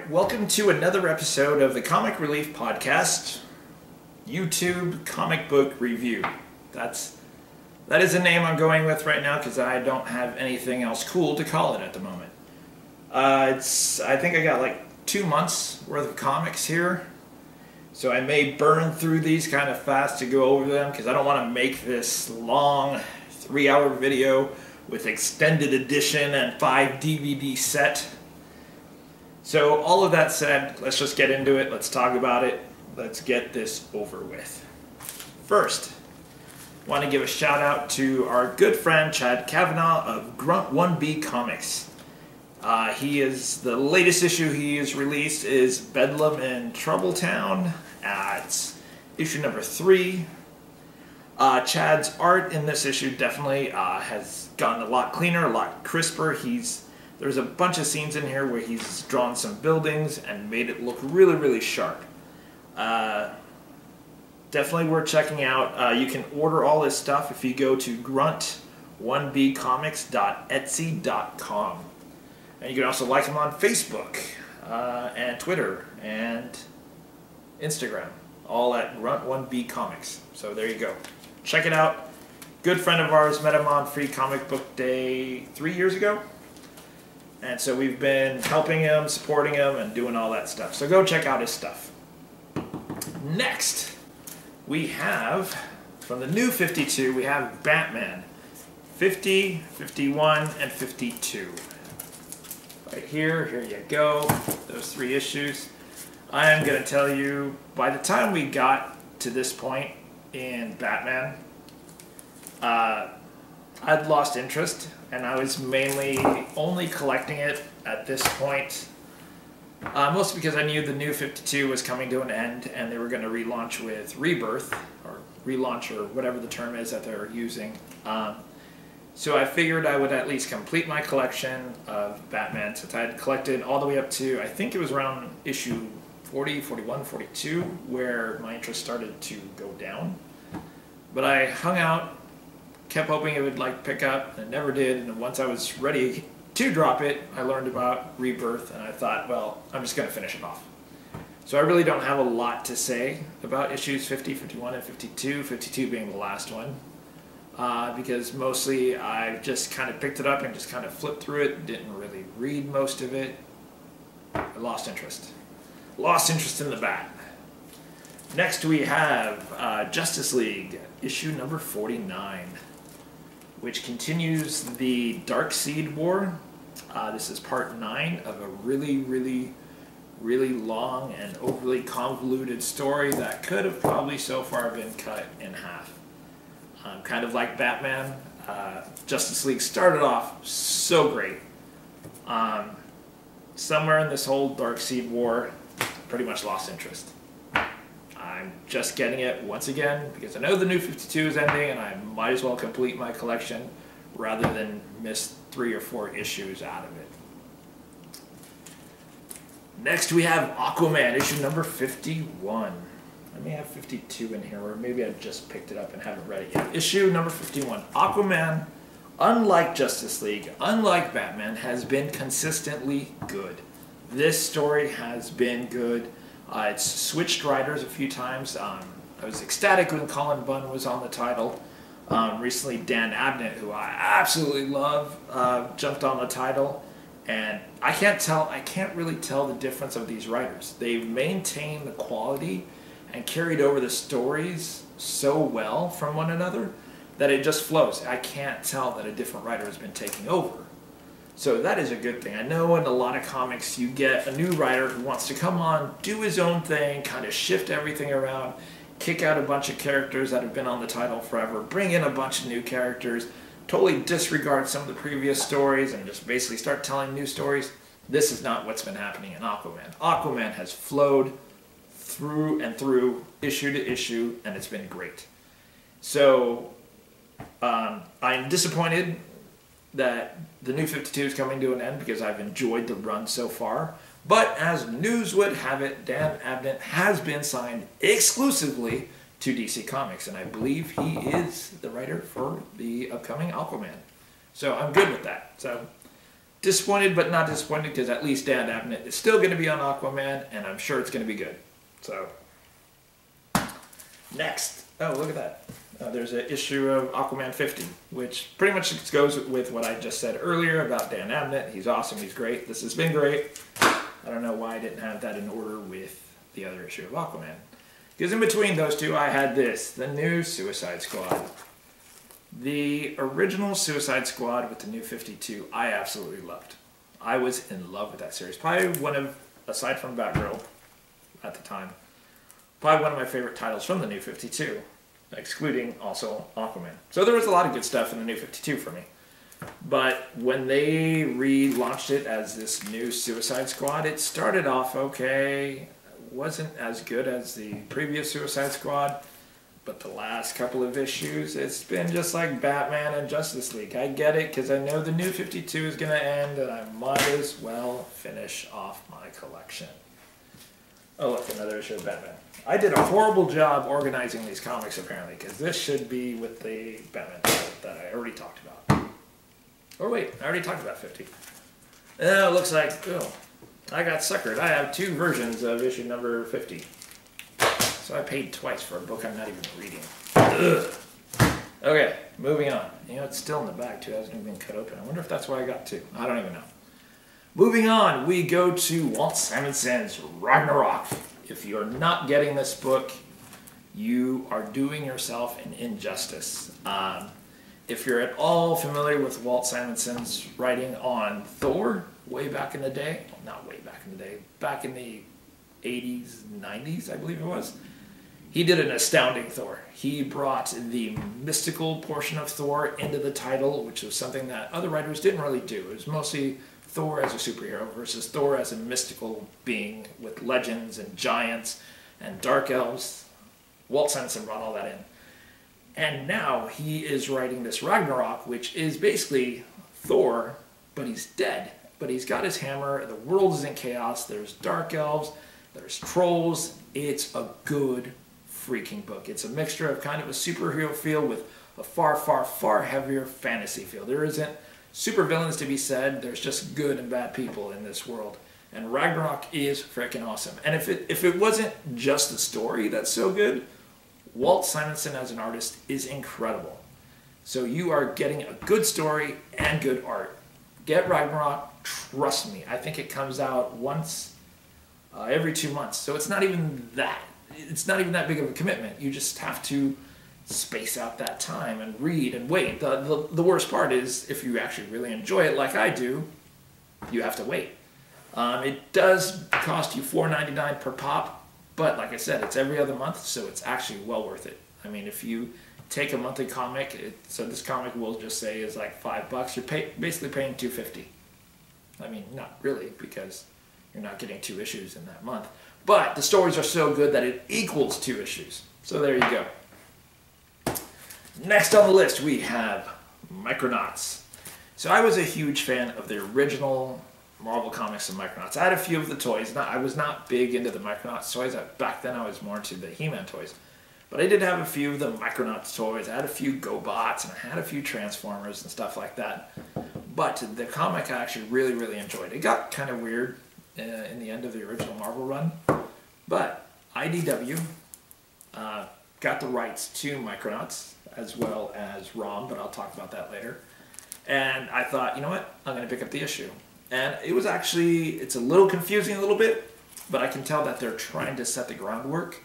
welcome to another episode of the Comic Relief Podcast, YouTube comic book review. That is the name I'm going with right now because I don't have anything else cool to call it at the moment. I think I got like 2 months worth of comics here, so I may burn through these kind of fast to go over them because I don't want to make this long 3-hour video with extended edition and 5 DVD set. So all of that said, let's just get into it. Let's talk about it. Let's get this over with. First, I want to give a shout out to our good friend Chad Kavanaugh of Grunt 1B Comics. The latest issue he has released is Bedlam in Troubletown. It's issue number 3. Chad's art in this issue definitely has gotten a lot cleaner, a lot crisper. There's a bunch of scenes in here where he's drawn some buildings and made it look really, really sharp. Definitely worth checking out. You can order all this stuff if you go to grunt1bcomics.etsy.com. And you can also like him on Facebook and Twitter and Instagram, all at Grunt1bcomics. So there you go. Check it out. Good friend of ours, met him on Free Comic Book Day 3 years ago. And so we've been helping him, supporting him, and doing all that stuff. So go check out his stuff. Next, we have, from the new 52, we have Batman 50, 51, and 52. Right here you go, those 3 issues. I am going to tell you, by the time we got to this point in Batman, I'd lost interest, and I was mainly only collecting it at this point, mostly because I knew the new 52 was coming to an end, and they were going to relaunch with Rebirth, or relaunch, or whatever the term is that they're using. So I figured I would at least complete my collection of Batman, since I had collected all the way up to, I think it was around issue 40, 41, 42, where my interest started to go down. But I hung out, kept hoping it would pick up, and it never did. And once I was ready to drop it, I learned about Rebirth, and I thought, well, I'm just going to finish it off. So I really don't have a lot to say about issues 50, 51, and 52, 52 being the last one, because mostly I just kind of picked it up and just kind of flipped through it, didn't really read most of it. I lost interest. Lost interest in the Bat. Next we have Justice League, issue number 49. Which continues the Darkseid War. This is part 9 of a really, really, really long and overly convoluted story that could have probably so far been cut in half. Kind of like Batman, Justice League started off so great. Somewhere in this whole Darkseid War, pretty much lost interest. I'm just getting it once again because I know the new 52 is ending and I might as well complete my collection rather than miss 3 or 4 issues out of it. Next we have Aquaman, issue number 51. I may have 52 in here, or maybe I just picked it up and haven't read it yet. Issue number 51. Aquaman, unlike Justice League, unlike Batman, has been consistently good. This story has been good. It's switched writers a few times. I was ecstatic when Colin Bunn was on the title. Recently, Dan Abnett, who I absolutely love, jumped on the title. And I can't really tell the difference of these writers. They've maintained the quality and carried over the stories so well from one another that it just flows. I can't tell that a different writer has been taking over. So that is a good thing. I know in a lot of comics you get a new writer who wants to come on, do his own thing, kind of shift everything around, kick out a bunch of characters that have been on the title forever, bring in a bunch of new characters, totally disregard some of the previous stories and just basically start telling new stories. This is not what's been happening in Aquaman. Aquaman has flowed through and through, issue to issue, and it's been great. So I'm disappointed that the new 52 is coming to an end because I've enjoyed the run so far. But as news would have it, Dan Abnett has been signed exclusively to DC Comics, and I believe he is the writer for the upcoming Aquaman. So I'm good with that. So disappointed, but not disappointed, because at least Dan Abnett is still going to be on Aquaman, and I'm sure it's going to be good. So, next. Oh, look at that. There's an issue of Aquaman 50, which pretty much goes with what I just said earlier about Dan Abnett. He's awesome. He's great. This has been great. I don't know why I didn't have that in order with the other issue of Aquaman. Because in between those two, I had this, the new Suicide Squad. The original Suicide Squad with the new 52, I absolutely loved. I was in love with that series. Probably one of, aside from Batgirl at the time, probably one of my favorite titles from the new 52, excluding also Aquaman. So there was a lot of good stuff in the new 52 for me. But when they relaunched it as this new Suicide Squad, it started off okay. Wasn't as good as the previous Suicide Squad. But the last couple of issues, it's been just like Batman and Justice League. I get it, because I know the new 52 is going to end, and I might as well finish off my collection. Oh, look, another issue of Batman. I did a horrible job organizing these comics, apparently, because this should be with the Batman title that I already talked about. Or wait, I already talked about 50. It looks like, oh, I got suckered. I have two versions of issue number 50. So I paid twice for a book I'm not even reading. Ugh. Okay, moving on. You know, it's still in the bag too. It hasn't even been cut open. I wonder if that's why I got two. I don't even know. Moving on, we go to Walt Simonson's Ragnarok. If you're not getting this book, you are doing yourself an injustice. If you're at all familiar with Walt Simonson's writing on Thor, way back in the day, well, not way back in the day, back in the 80s, 90s, I believe it was, he did an astounding Thor. He brought the mystical portion of Thor into the title, which was something that other writers didn't really do. It was mostly Thor as a superhero versus Thor as a mystical being with legends and giants and dark elves. Walt Simonson brought all that in. And now he is writing this Ragnarok, which is basically Thor, but he's dead. But he's got his hammer, the world is in chaos, there's dark elves, there's trolls. It's a good freaking book. It's a mixture of kind of a superhero feel with a far, far, far heavier fantasy feel. There isn't super villains to be said. There's just good and bad people in this world. And Ragnarok is freaking awesome. And if it wasn't just the story that's so good, Walt Simonson as an artist is incredible. So you are getting a good story and good art. Get Ragnarok, trust me. I think it comes out once every 2 months. So it's not even that. It's not even that big of a commitment. You just have to space out that time and read and wait. The worst part is if you actually really enjoy it like I do, you have to wait. It does cost you $4.99 per pop, but like I said, it's every other month, so it's actually well worth it. I mean, if you take a monthly comic, so this comic we'll just say is like $5, you're basically paying $2.50. I mean, not really, because you're not getting 2 issues in that month. But the stories are so good that it equals 2 issues. So there you go. Next on the list, we have Micronauts. So I was a huge fan of the original Marvel Comics and Micronauts. I had a few of the toys. I was not big into the Micronauts toys. Back then I was more into the He-Man toys. But I did have a few of the Micronauts toys. I had a few GoBots, and I had a few Transformers and stuff like that. But the comic I actually really, really enjoyed. It got kind of weird in the end of the original Marvel run. But IDW got the rights to Micronauts as well as ROM, but I'll talk about that later. And I thought, you know what? I'm going to pick up the issue. And it was actually, it's a little confusing a little bit, but I can tell that they're trying to set the groundwork.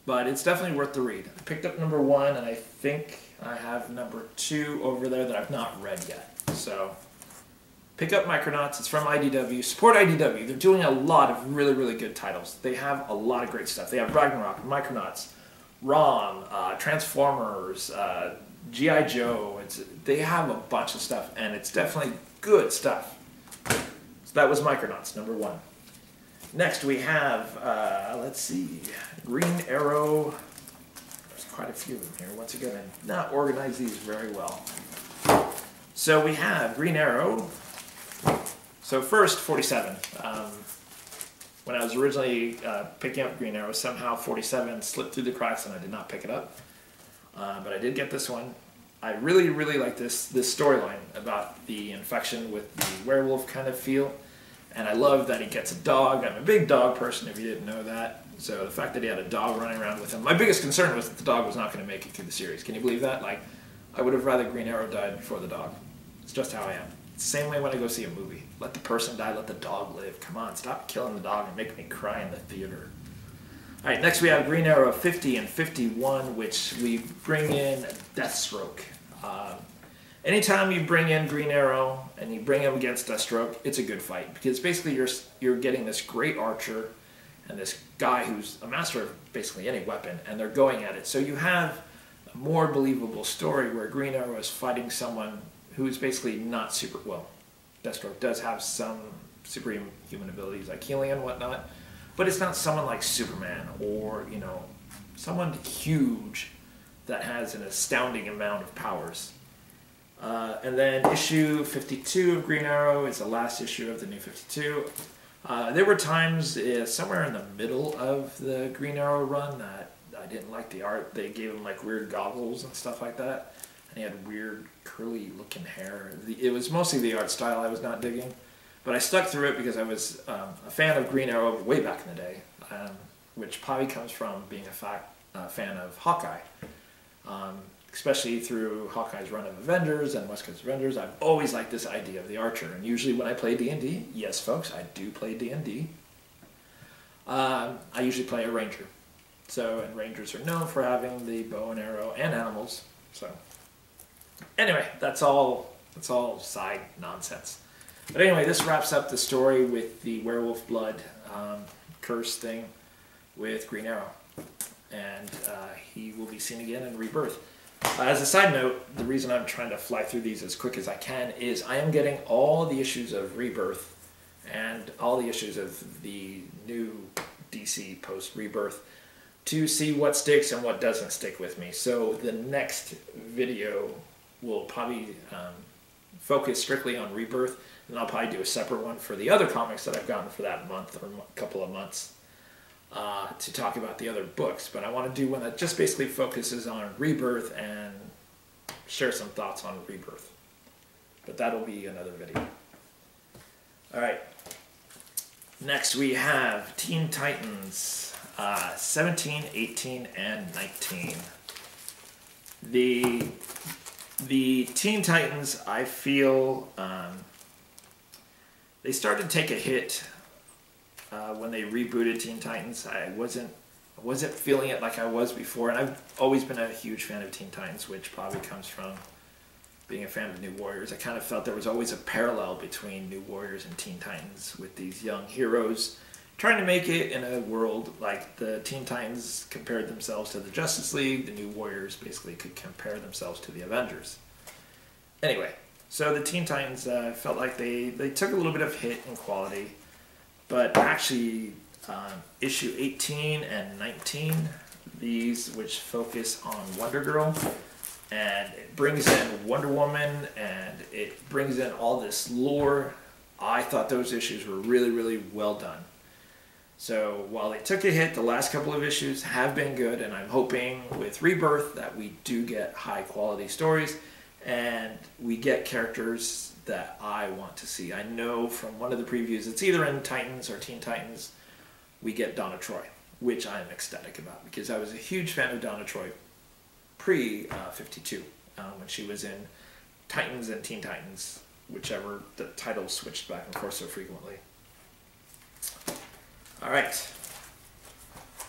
But it's definitely worth the read. I picked up number 1, and I think I have number 2 over there that I've not read yet. So pick up Micronauts. It's from IDW. Support IDW. They're doing a lot of really, really good titles. They have a lot of great stuff. They have Ragnarok, Micronauts, ROM, Transformers, G.I. Joe. They have a bunch of stuff, and it's definitely good stuff. So that was Micronauts, number 1. Next we have, let's see, Green Arrow. There's quite a few of them here. Once again, I did not organize these very well. So we have Green Arrow. So first, 47. When I was originally picking up Green Arrow, somehow 47 slipped through the cracks and I did not pick it up. But I did get this one. I really, really like this storyline about the infection with the werewolf kind of feel. And I love that he gets a dog. I'm a big dog person, if you didn't know that. So the fact that he had a dog running around with him. My biggest concern was that the dog was not going to make it through the series. Can you believe that? Like, I would have rather Green Arrow died before the dog. It's just how I am. It's the same way when I go see a movie. Let the person die, let the dog live. Come on, stop killing the dog and make me cry in the theater. All right, next we have Green Arrow 50 and 51, which we bring in Deathstroke. Anytime you bring in Green Arrow and you bring him against Deathstroke, it's a good fight because basically you're getting this great archer and this guy who's a master of basically any weapon, and they're going at it. So you have a more believable story where Green Arrow is fighting someone who's basically not super well. Deathstroke does have some superhuman abilities like healing and whatnot, but it's not someone like Superman or, you know, someone huge that has an astounding amount of powers. And then issue 52 of Green Arrow is the last issue of the new 52. There were times somewhere in the middle of the Green Arrow run that I didn't like the art. They gave him like weird goggles and stuff like that. And he had weird curly looking hair. It was mostly the art style I was not digging. But I stuck through it because I was a fan of Green Arrow way back in the day, which probably comes from being a fan of Hawkeye. Especially through Hawkeye's run of Avengers and West Coast Avengers, I've always liked this idea of the archer. And usually when I play D&D, yes folks, I do play D&D, I usually play a ranger. And rangers are known for having the bow and arrow and animals. So anyway, that's all side nonsense. But anyway, this wraps up the story with the werewolf blood curse thing with Green Arrow. And he will be seen again in Rebirth. As a side note, the reason I'm trying to fly through these as quick as I can is I am getting all the issues of Rebirth and all the issues of the new DC post-Rebirth to see what sticks and what doesn't stick with me. So the next video will probably focus strictly on Rebirth, and I'll probably do a separate one for the other comics that I've gotten for that month or couple of months. To talk about the other books, but I want to do one that just basically focuses on Rebirth and share some thoughts on Rebirth. But that'll be another video. Alright, next we have Teen Titans 17, 18, and 19. The Teen Titans, I feel, they started to take a hit when they rebooted Teen Titans. I wasn't feeling it like I was before, and I've always been a huge fan of Teen Titans, which probably comes from being a fan of New Warriors. I kind of felt there was always a parallel between New Warriors and Teen Titans, with these young heroes trying to make it in a world like the Teen Titans compared themselves to the Justice League. The New Warriors basically could compare themselves to the Avengers. Anyway, so the Teen Titans felt like they took a little bit of hit in quality. But actually, issue 18 and 19, these which focus on Wonder Girl, and it brings in Wonder Woman, and it brings in all this lore. I thought those issues were really, really well done. So while they took a hit, the last couple of issues have been good, and I'm hoping with Rebirth that we do get high quality stories, and we get characters that I want to see. I know from one of the previews, it's either in Titans or Teen Titans, we get Donna Troy, which I'm ecstatic about because I was a huge fan of Donna Troy pre-52 when she was in Titans and Teen Titans, whichever the titles switched back and forth so frequently. Alright.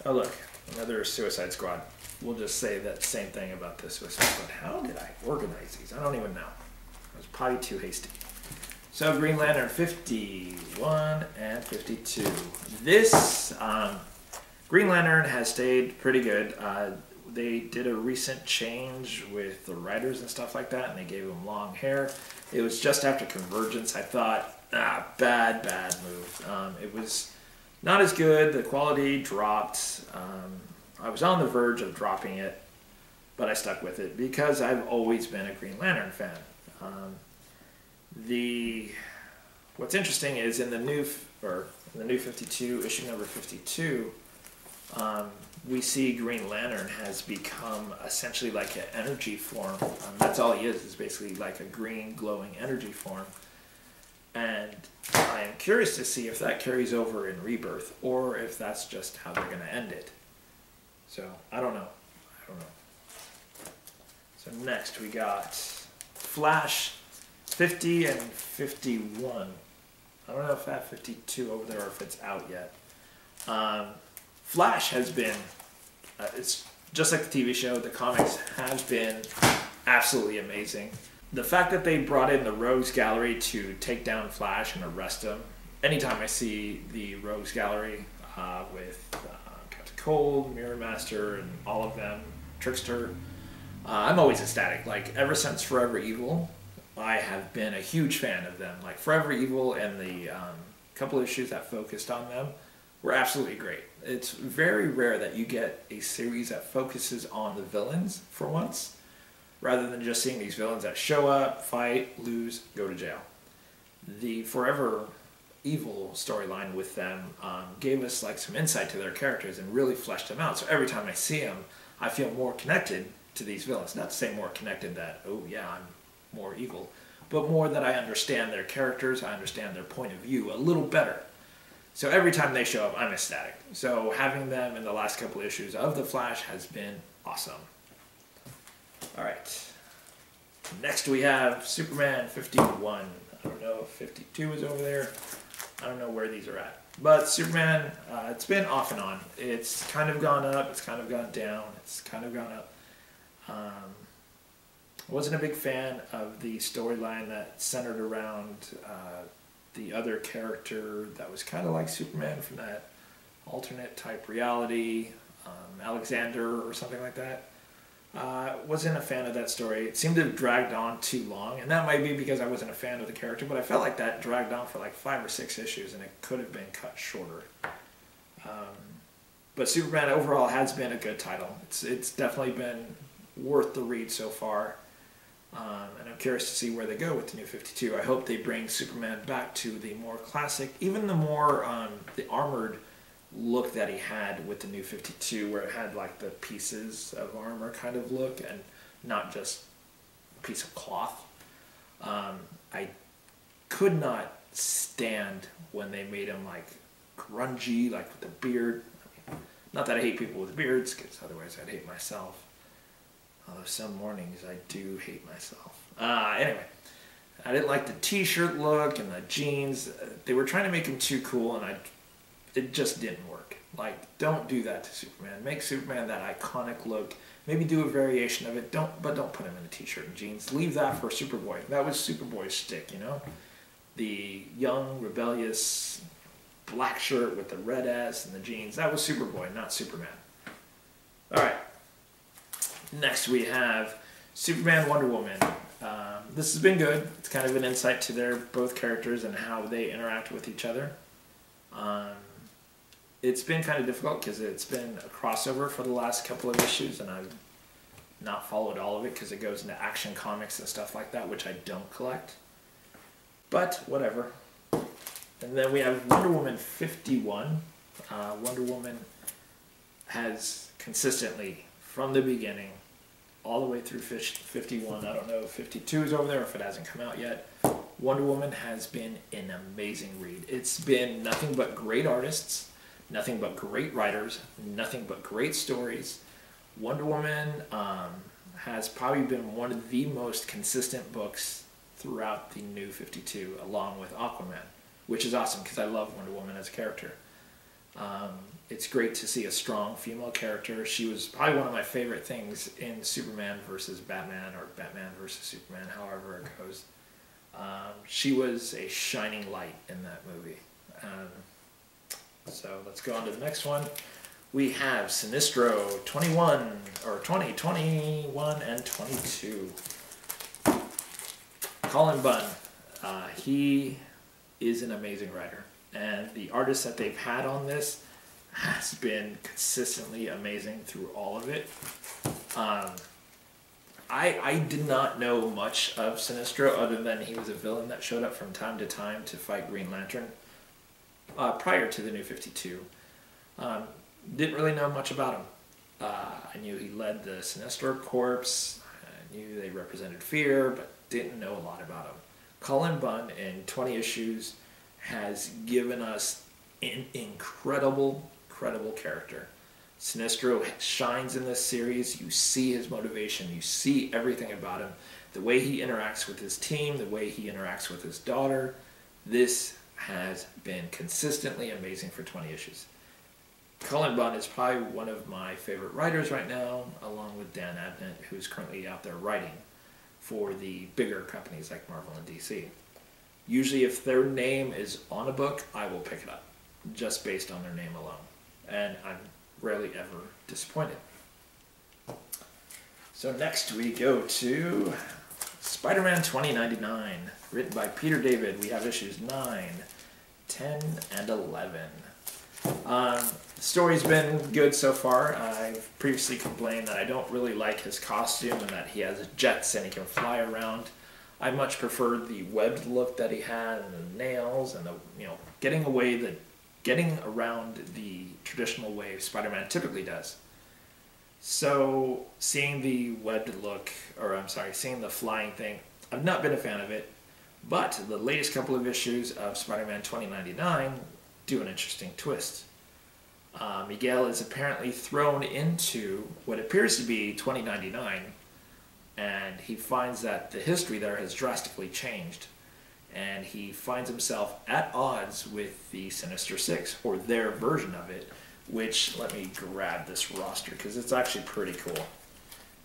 Oh look, another Suicide Squad. We'll just say that same thing about this Suicide Squad. How did I organize these? I don't even know. I was probably too hasty. So Green Lantern 51 and 52. This Green Lantern has stayed pretty good. They did a recent change with the writers and stuff like that, and they gave him long hair. It was just after Convergence. I thought, bad move. It was not as good. The quality dropped. I was on the verge of dropping it, but I stuck with it because I've always been a Green Lantern fan. What's interesting is in the new 52, issue number 52, we see Green Lantern has become essentially like an energy form. That's all he is basically like a green glowing energy form. And I am curious to see if that carries over in Rebirth, or if that's just how they're going to end it. So, I don't know. So next we got Flash 50 and 51. I don't know if I have 52 over there or if it's out yet. Flash has been, it's just like the TV show, the comics have been absolutely amazing. The fact that they brought in the Rogues Gallery to take down Flash and arrest him, anytime I see the Rogues Gallery with Captain Cold, Mirror Master, and all of them, Trickster, I'm always ecstatic. Like, ever since Forever Evil, I have been a huge fan of them. Like, Forever Evil and the couple issues that focused on them were absolutely great. It's very rare that you get a series that focuses on the villains for once, rather than just seeing these villains that show up, fight, lose, go to jail. The Forever Evil storyline with them gave us like some insight to their characters and really fleshed them out. So every time I see them, I feel more connected to these villains. Not to say more connected that, oh yeah, I'm more evil, but more that I understand their characters, I understand their point of view a little better. So every time they show up, I'm ecstatic. So having them in the last couple issues of The Flash has been awesome. Alright, next we have Superman 51. I don't know if 52 is over there. I don't know where these are at. But Superman, it's been off and on. It's kind of gone up, it's kind of gone down, it's kind of gone up. I wasn't a big fan of the storyline that centered around the other character that was kind of like Superman from that alternate type reality, Alexander or something like that. Wasn't a fan of that story. It seemed to have dragged on too long, and that might be because I wasn't a fan of the character, but I felt like that dragged on for like 5 or 6 issues, and it could have been cut shorter. But Superman overall has been a good title. It's definitely been worth the read so far, and I'm curious to see where they go with the new 52. I hope they bring Superman back to the more classic, even the more the armored look that he had with the new 52, where it had like the pieces of armor kind of look and not just a piece of cloth. I could not stand when they made him like grungy, like with the beard. I mean, not that I hate people with beards, because otherwise I'd hate myself. Although some mornings I do hate myself. Anyway, I didn't like the t-shirt look and the jeans. They were trying to make him too cool, and it just didn't work. Like, don't do that to Superman. Make Superman that iconic look. Maybe do a variation of it. But don't put him in a t-shirt and jeans. Leave that for Superboy. That was Superboy's shtick, you know? The young, rebellious black shirt with the red S and the jeans. That was Superboy, not Superman. Alright. Next we have Superman, Wonder Woman. This has been good. It's kind of an insight to their both characters and how they interact with each other. It's been kind of difficult because it's been a crossover for the last couple of issues, and I've not followed all of it because it goes into Action Comics and stuff like that, which I don't collect. But whatever. And then we have Wonder Woman 51. Wonder Woman has consistently, from the beginning, all the way through 51, I don't know if 52 is over there or if it hasn't come out yet, Wonder Woman has been an amazing read. It's been nothing but great artists, nothing but great writers, nothing but great stories. Wonder Woman has probably been one of the most consistent books throughout the new 52, along with Aquaman, which is awesome because I love Wonder Woman as a character. It's great to see a strong female character. She was probably one of my favorite things in Superman versus Batman, or Batman versus Superman, however it goes. She was a shining light in that movie. So let's go on to the next one. We have Sinestro 21, or 20, 21, and 22. Colin Bunn. He is an amazing writer. And the artist that they've had on this has been consistently amazing through all of it. I did not know much of Sinestro other than he was a villain that showed up from time to time to fight Green Lantern prior to the New 52. Didn't really know much about him. I knew he led the Sinestro Corps. I knew they represented fear, but didn't know a lot about him. Cullen Bunn in 20 issues has given us an incredible character. Sinestro shines in this series. You see his motivation. You see everything about him. The way he interacts with his team, the way he interacts with his daughter. This has been consistently amazing for 20 issues. Cullen Bunn is probably one of my favorite writers right now, along with Dan Abnett, who's currently out there writing for the bigger companies like Marvel and DC. Usually if their name is on a book, I will pick it up, just based on their name alone. And I'm rarely ever disappointed. So next we go to Spider-Man 2099, written by Peter David. We have issues 9, 10, and 11. The story's been good so far. I've previously complained that I don't really like his costume and that he has jets and he can fly around. I much preferred the webbed look that he had and the nails and the getting around the traditional way Spider-Man typically does. So seeing the webbed look, seeing the flying thing, I've not been a fan of it. But the latest couple of issues of Spider-Man 2099 do an interesting twist. Miguel is apparently thrown into what appears to be 2099, and he finds that the history there has drastically changed, and he finds himself at odds with the Sinister Six, or their version of it, which, let me grab this roster because it's actually pretty cool.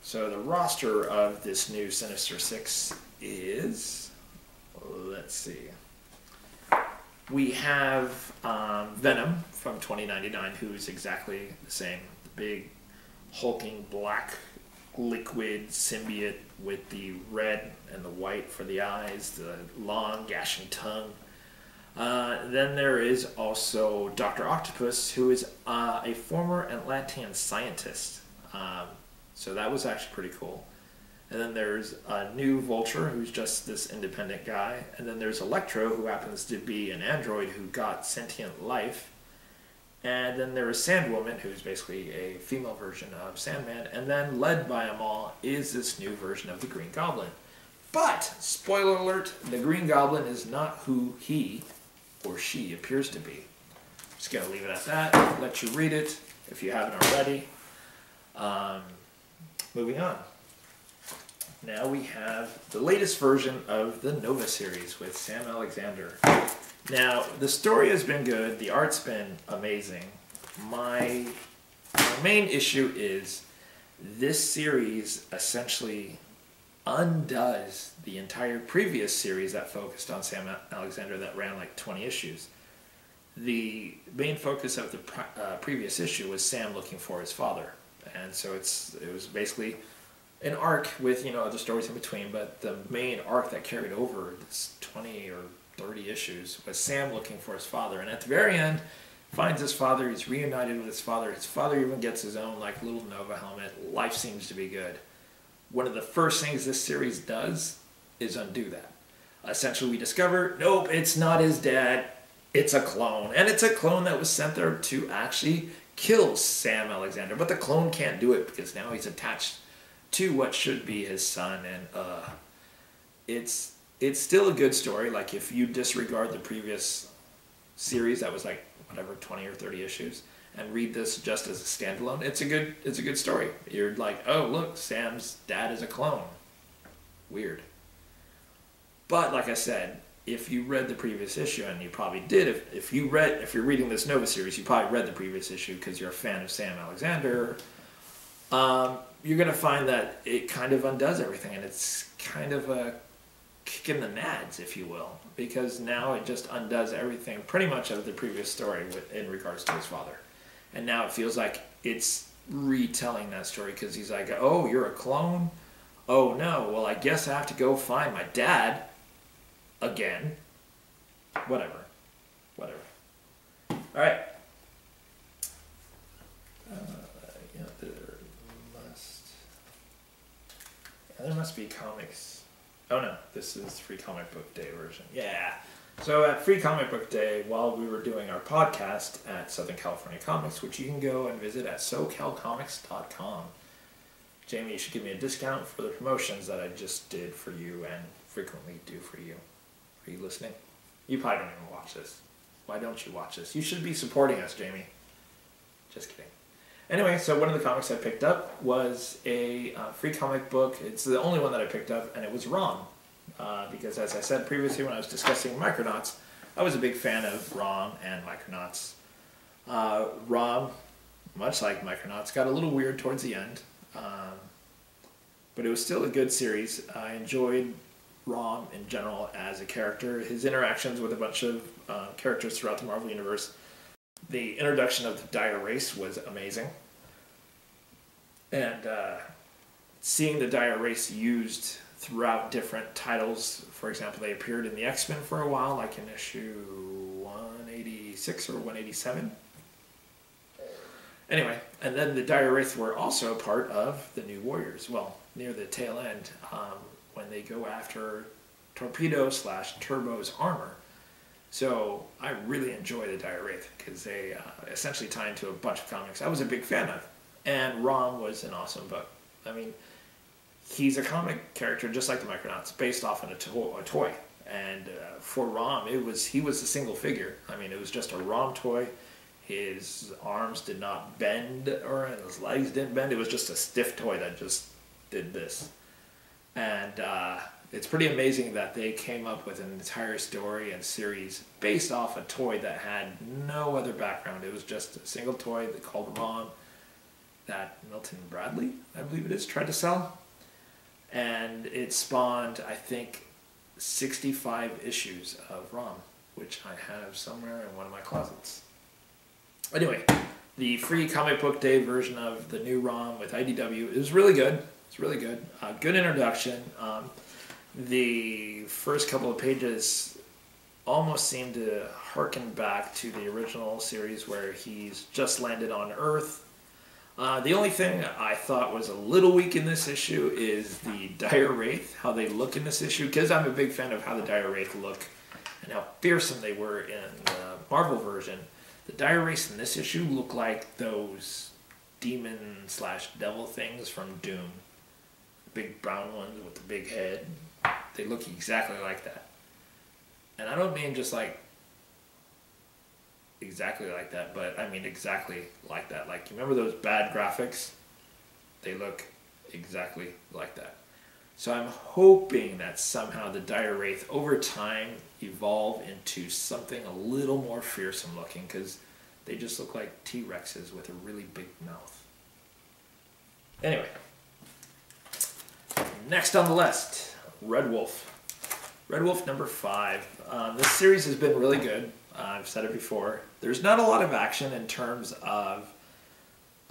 So the roster of this new Sinister Six is, let's see. We have Venom from 2099, who's exactly the same. The big, hulking, black, liquid symbiote with the red and the white for the eyes, the long, gashing tongue. Then there is also Dr. Octopus, who is a former Atlantean scientist. So that was actually pretty cool. And then there's a new Vulture, who's just this independent guy. And then there's Electro, who happens to be an android who got sentient life. And then there is Sandwoman, who's basically a female version of Sandman. And then, led by them all, is this new version of the Green Goblin. But, spoiler alert, the Green Goblin is not who he or she appears to be. Just going to leave it at that, let you read it if you haven't already. Moving on. Now we have the latest version of the Nova series with Sam Alexander. Now, the story has been good, the art's been amazing. My main issue is this series essentially undoes the entire previous series that focused on Sam Alexander that ran like 20 issues. The main focus of the previous issue was Sam looking for his father. And so it was basically an arc with, other stories in between, but the main arc that carried over this 20 or 30 issues was Sam looking for his father. And at the very end, finds his father, he's reunited with his father. His father even gets his own little Nova helmet. Life seems to be good. One of the first things this series does is undo that. Essentially, we discover, nope, it's not his dad, it's a clone. And it's a clone that was sent there to actually kill Sam Alexander. But the clone can't do it because now he's attached to what should be his son. And it's still a good story. Like, if you disregard the previous series that was 20 or 30 issues, and read this just as a standalone, it's a good story. You're like, oh look, Sam's dad is a clone. Weird. But like I said, if you read the previous issue, and you probably did, if you're reading this Nova series, you probably read the previous issue because you're a fan of Sam Alexander, you're going to find that it kind of undoes everything, and it's kind of a kick in the nads, if you will, because now it just undoes everything pretty much of the previous story in regards to his father. And now it feels like it's retelling that story because he's like, oh, you're a clone? Oh no, well I guess I have to go find my dad again. Whatever. Alright. There must be comics. Oh no, this is Free Comic Book Day version. Yeah, So at Free Comic Book Day, while we were doing our podcast at Southern California Comics, which you can go and visit at socalcomics.com, Jamie, you should give me a discount for the promotions that I just did for you and frequently do for you. Are you listening? You probably don't even watch this. Why don't you watch this? You should be supporting us, Jamie. Just kidding. Anyway, so one of the comics I picked up was a free comic book. It's the only one that I picked up, and it was Rom. Because as I said previously when I was discussing Micronauts, I was a big fan of Rom and Micronauts. Rom, much like Micronauts, got a little weird towards the end. But it was still a good series. I enjoyed Rom in general as a character. His interactions with a bunch of characters throughout the Marvel Universe. The introduction of the Dire Race was amazing. And seeing the Dire Race used throughout different titles. For example, they appeared in the X-Men for a while, like in issue 186 or 187. Anyway, and then the Dire Wraith were also a part of the New Warriors. Well, near the tail end, when they go after Torpedo/Turbo's armor. So I really enjoy the Dire Wraith because they essentially tie into a bunch of comics I was a big fan of. And Rom was an awesome book. I mean, he's a comic character just like the Micronauts, based off on a toy. And for Rom, he was a single figure. I mean, it was just a Rom toy. His arms did not bend, or his legs didn't bend. It was just a stiff toy that just did this. And it's pretty amazing that they came up with an entire story and series based off a toy that had no other background. It was just a single toy called Rom that Milton Bradley, I believe it is, tried to sell. And it spawned, I think, 65 issues of Rom, which I have somewhere in one of my closets. Anyway, the free comic book day version of the new Rom with IDW is really good. It's really good. Good introduction. The first couple of pages almost seem to harken back to the original series where he's just landed on Earth. The only thing I thought was a little weak in this issue is the Dire Wraith, how they look in this issue, because I'm a big fan of how the Dire Wraith look and how fearsome they were in the Marvel version. The Dire Wraiths in this issue look like those demon/devil things from Doom. The big brown ones with the big head. They look exactly like that. And I don't mean just like exactly like that, but I mean exactly like that. Like, you remember those bad graphics? They look exactly like that. So I'm hoping that somehow the Dire Wraith over time evolve into something a little more fearsome looking, because they just look like T-Rexes with a really big mouth. Anyway, next on the list, Red Wolf. Red Wolf number 5. This series has been really good. I've said it before. There's not a lot of action in terms of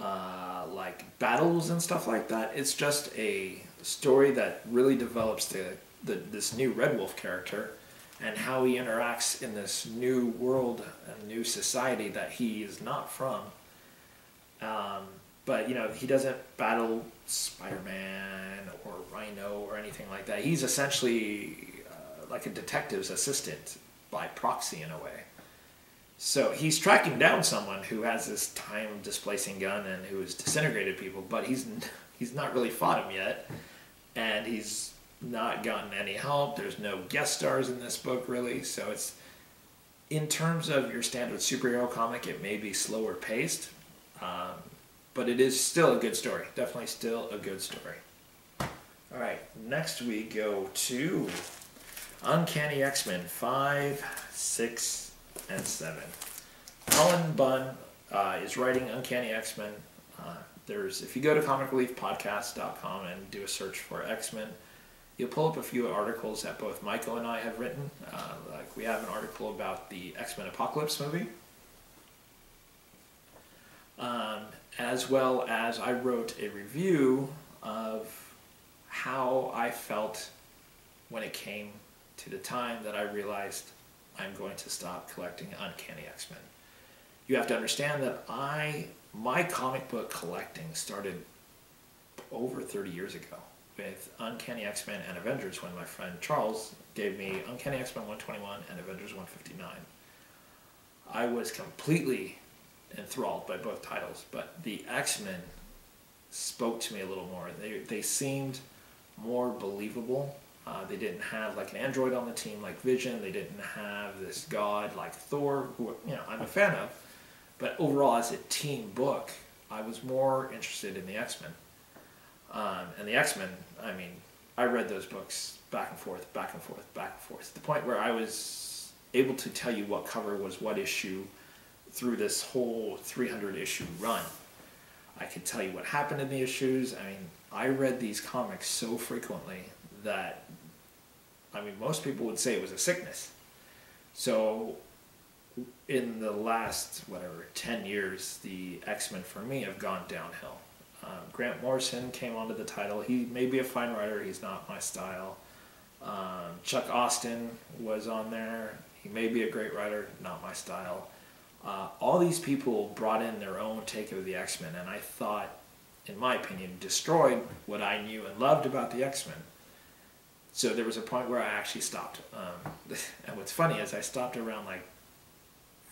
like battles and stuff like that. It's just a story that really develops this new Red Wolf character and how he interacts in this new world and new society that he is not from. But, you know, he doesn't battle Spider-Man or Rhino or anything like that. He's essentially like a detective's assistant by proxy in a way. So he's tracking down someone who has this time-displacing gun and who has disintegrated people, but he's not really fought him yet, and he's not gotten any help. There's no guest stars in this book, really, so it's, in terms of your standard superhero comic, it may be slower paced, but it is still a good story. Definitely still a good story. All right, next we go to Uncanny X-Men 5, 6, and 7. Alan Bunn is writing Uncanny X-Men. If you go to comicreliefpodcast.com and do a search for X-Men, you'll pull up a few articles that both Michael and I have written. Like, we have an article about the X-Men Apocalypse movie, as well as I wrote a review of how I felt when it came to the time that I realized I'm going to stop collecting Uncanny X-Men. You have to understand that my comic book collecting started over 30 years ago. with Uncanny X-Men and Avengers when my friend Charles gave me Uncanny X-Men 121 and Avengers 159. I was completely enthralled by both titles, but the X-Men spoke to me a little more. They seemed more believable. They didn't have like an android on the team like Vision. They didn't have this god like Thor, who I'm a fan of. But overall, as a team book, I was more interested in the X-Men. And the X-Men, I mean, I read those books back and forth, back and forth, back and forth, to the point where I was able to tell you what cover was what issue through this whole 300-issue run. I could tell you what happened in the issues. I mean, I read these comics so frequently that, I mean, most people would say it was a sickness. So in the last, 10 years, the X-Men for me have gone downhill. Grant Morrison came onto the title. He may be a fine writer. He's not my style. Chuck Austin was on there. He may be a great writer, not my style. All these people brought in their own take of the X-Men, and I thought, in my opinion, destroyed what I knew and loved about the X-Men. So there was a point where I actually stopped. And what's funny is I stopped around like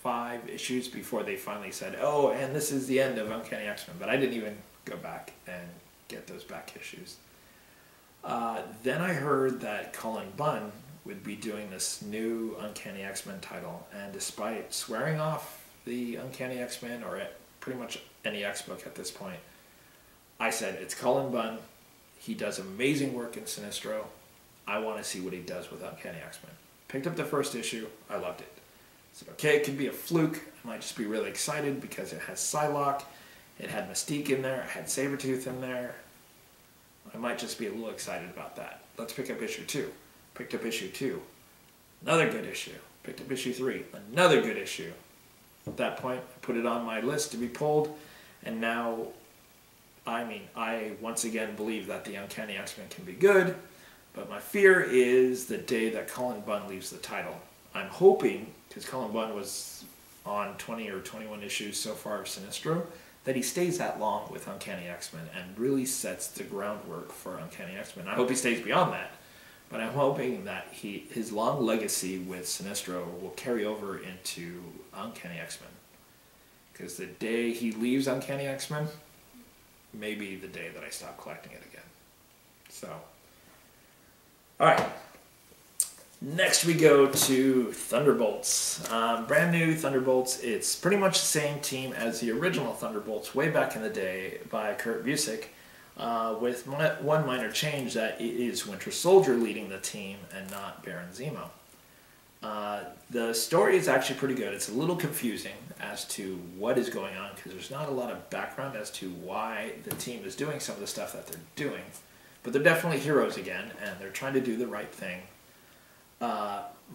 5 issues before they finally said, oh, and this is the end of Uncanny X-Men. But I didn't even go back and get those back issues. Then I heard that Cullen Bunn would be doing this new Uncanny X-Men title, and despite swearing off the Uncanny X-Men, or pretty much any X-book at this point, I said, it's Cullen Bunn. He does amazing work in Sinestro. I want to see what he does with Uncanny X-Men. Picked up the first issue. I loved it. So, okay, it could be a fluke. I might just be really excited because it has Psylocke. It had Mystique in there. It had Sabretooth in there. I might just be a little excited about that. Let's pick up issue 2. Picked up issue 2. Another good issue. Picked up issue 3. Another good issue. At that point, I put it on my list to be pulled. And now, I mean, I once again believe that the Uncanny X-Men can be good. But my fear is the day that Cullen Bunn leaves the title. I'm hoping, because Cullen Bunn was on 20 or 21 issues so far of Sinestro, that he stays that long with Uncanny X-Men and really sets the groundwork for Uncanny X-Men. I hope he stays beyond that, but I'm hoping that his long legacy with Sinestro will carry over into Uncanny X-Men. Because the day he leaves Uncanny X-Men may be the day that I stop collecting it again. So, alright. Next we go to Thunderbolts. Brand new Thunderbolts. It's pretty much the same team as the original Thunderbolts way back in the day by Kurt Busiek, with one minor change, that it is Winter Soldier leading the team and not Baron Zemo. The story is actually pretty good. It's a little confusing as to what is going on because there's not a lot of background as to why the team is doing some of the stuff that they're doing. But they're definitely heroes again, and they're trying to do the right thing.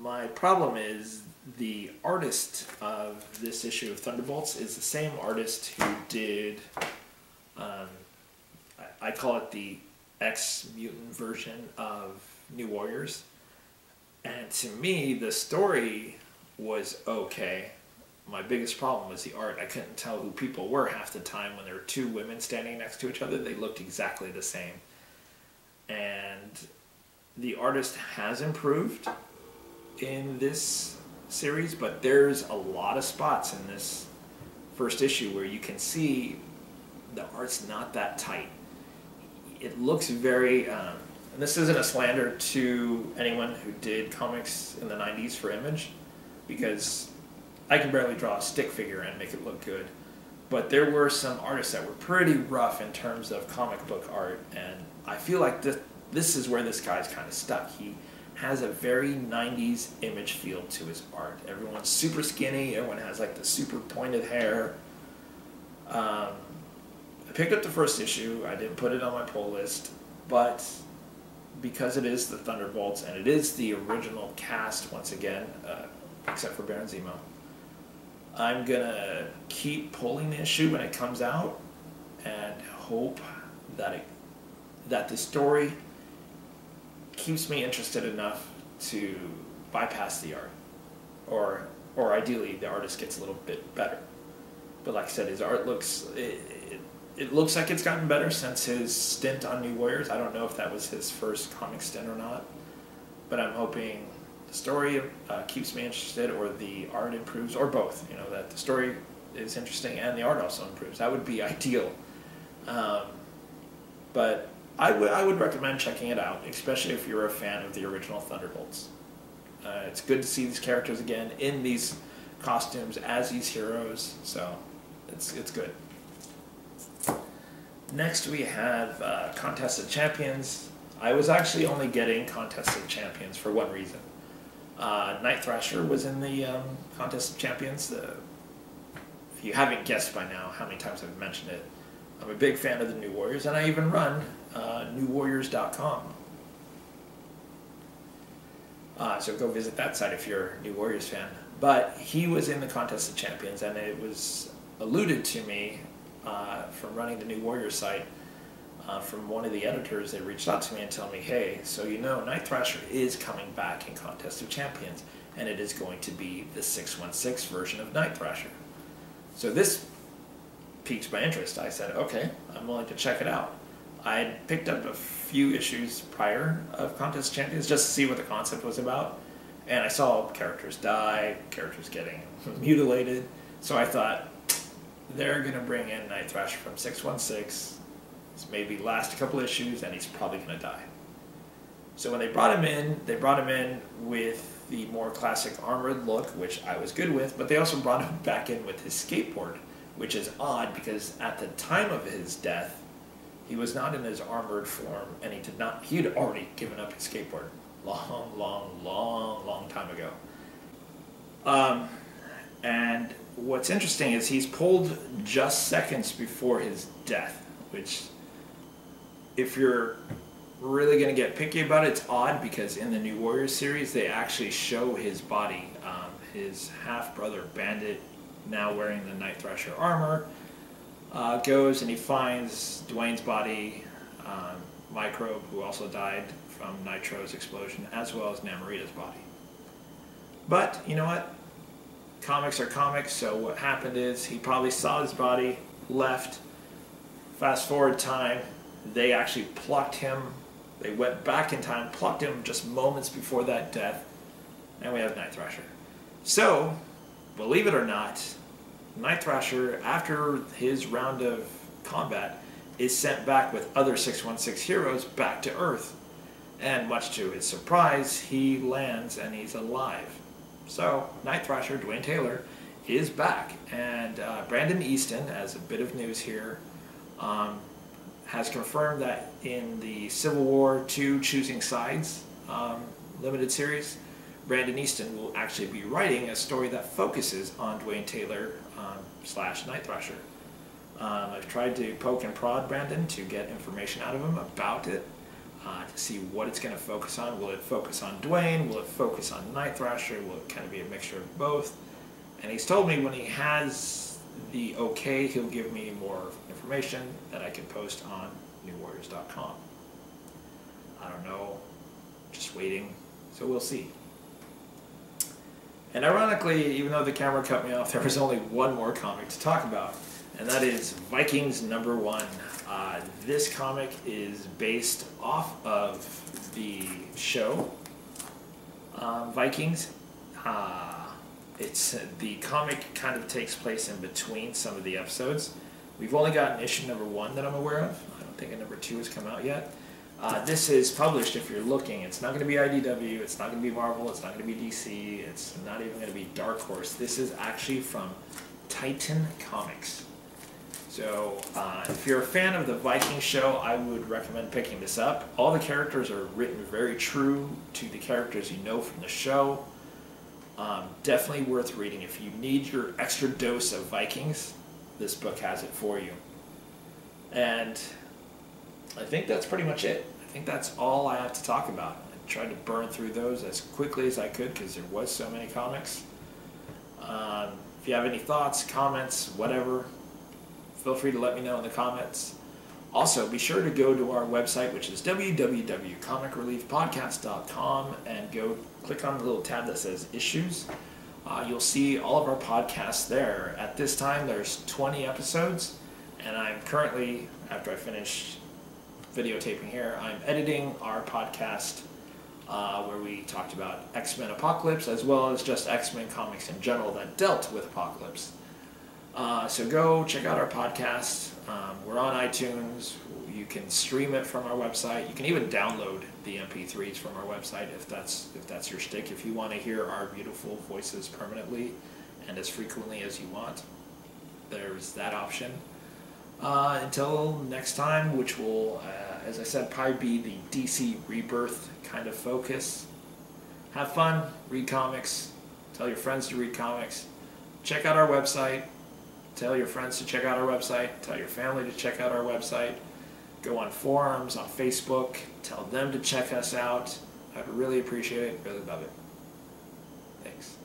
My problem is the artist of this issue of Thunderbolts is the same artist who did, I call it the X-Mutant version of New Warriors. And to me, the story was okay. My biggest problem was the art. I couldn't tell who people were half the time. When there were 2 women standing next to each other, they looked exactly the same. And the artist has improved in this series, but there's a lot of spots in this first issue where you can see the art's not that tight. It looks very, and this isn't a slander to anyone who did comics in the 90s for Image, because I can barely draw a stick figure and make it look good. But there were some artists that were pretty rough in terms of comic book art, and I feel like this is where this guy's kind of stuck. He has a very 90s Image feel to his art. Everyone's super skinny, everyone has like the super pointed hair. I picked up the first issue, I didn't put it on my pull list, but because it is the Thunderbolts and it is the original cast once again, except for Baron Zemo, I'm gonna keep pulling the issue when it comes out and hope that the story keeps me interested enough to bypass the art, or ideally the artist gets a little bit better. But like I said, his art looks, it looks like it's gotten better since his stint on New Warriors. I don't know if that was his first comic stint or not, but I'm hoping the story keeps me interested, or the art improves, or both. You know, that the story is interesting and the art also improves. That would be ideal. But I would recommend checking it out, especially if you're a fan of the original Thunderbolts. It's good to see these characters again in these costumes as these heroes, so it's good. Next we have Contest of Champions. I was actually only getting Contest of Champions for one reason. Night Thrasher was in the Contest of Champions. If you haven't guessed by now how many times I've mentioned it, I'm a big fan of the New Warriors, and I even run newwarriors.com. So go visit that site if you're a New Warriors fan. But he was in the Contest of Champions, and it was alluded to me from running the New Warriors site, from one of the editors. They reached out to me and told me, hey, so you know Night Thrasher is coming back in Contest of Champions, and it is going to be the 616 version of Night Thrasher. So this piqued my interest. I said, okay, I'm willing to check it out. I had picked up a few issues prior of Contest of Champions just to see what the concept was about, and I saw characters die, characters getting mutilated, so I thought, they're going to bring in Night Thrasher from 616, maybe last a couple issues, and he's probably going to die. So when they brought him in with the more classic armored look, which I was good with, but they also brought him back in with his skateboard, which is odd because at the time of his death, he was not in his armored form, and he had already given up his skateboard long time ago. And what's interesting is he's pulled just seconds before his death, which, if you're really going to get picky about it, it's odd because in the New Warriors series, they actually show his body. His half-brother, Bandit, now wearing the Night Thrasher armor, goes and he finds Dwayne's body, Microbe, who also died from Nitro's explosion, as well as Namorita's body. But, you know what? Comics are comics, so what happened is he probably saw his body, left, fast forward time, they actually plucked him, they went back in time, plucked him just moments before that death, and we have Night Thrasher. So, believe it or not, Night Thrasher, after his round of combat, is sent back with other 616 heroes back to Earth. And much to his surprise, he lands and he's alive. So, Night Thrasher, Dwayne Taylor, is back. And Brandon Easton, as a bit of news here, has confirmed that in the Civil War II Choosing Sides limited series, Brandon Easton will actually be writing a story that focuses on Dwayne Taylor / Night Thrasher. I've tried to poke and prod Brandon to get information out of him about it, to see what it's going to focus on. Will it focus on Dwayne? Will it focus on Night Thrasher? Will it kind of be a mixture of both? And he's told me when he has the okay, he'll give me more information that I can post on newwarriors.com. I don't know, just waiting, so we'll see. And ironically, even though the camera cut me off, there was only one more comic to talk about, and that is Vikings #1. This comic is based off of the show Vikings. The comic kind of takes place in between some of the episodes. We've only gotten issue #1 that I'm aware of. I don't think a #2 has come out yet. This is published, if you're looking, it's not going to be IDW, it's not going to be Marvel, it's not going to be DC, it's not even going to be Dark Horse. This is actually from Titan Comics. So if you're a fan of the Viking show, I would recommend picking this up. All the characters are written very true to the characters you know from the show. Definitely worth reading. If you need your extra dose of Vikings, this book has it for you. And I think that's pretty much it. I think that's all I have to talk about. I tried to burn through those as quickly as I could because there was so many comics. If you have any thoughts, comments, whatever, feel free to let me know in the comments. Also, be sure to go to our website, which is www.comicreliefpodcast.com, and go click on the little tab that says Issues. You'll see all of our podcasts there. At this time, there's 20 episodes, And I'm currently, after I finish videotaping here, I'm editing our podcast where we talked about X-Men Apocalypse as well as just X-Men comics in general that dealt with Apocalypse. So go check out our podcast. We're on iTunes. You can stream it from our website. You can even download the MP3s from our website if that's your shtick. If you want to hear our beautiful voices permanently and as frequently as you want, there's that option. Until next time, which will, as I said, probably be the DC Rebirth kind of focus. Have fun, read comics, tell your friends to read comics, check out our website, tell your friends to check out our website, tell your family to check out our website, go on forums, on Facebook, tell them to check us out. I'd really appreciate it, really love it. Thanks.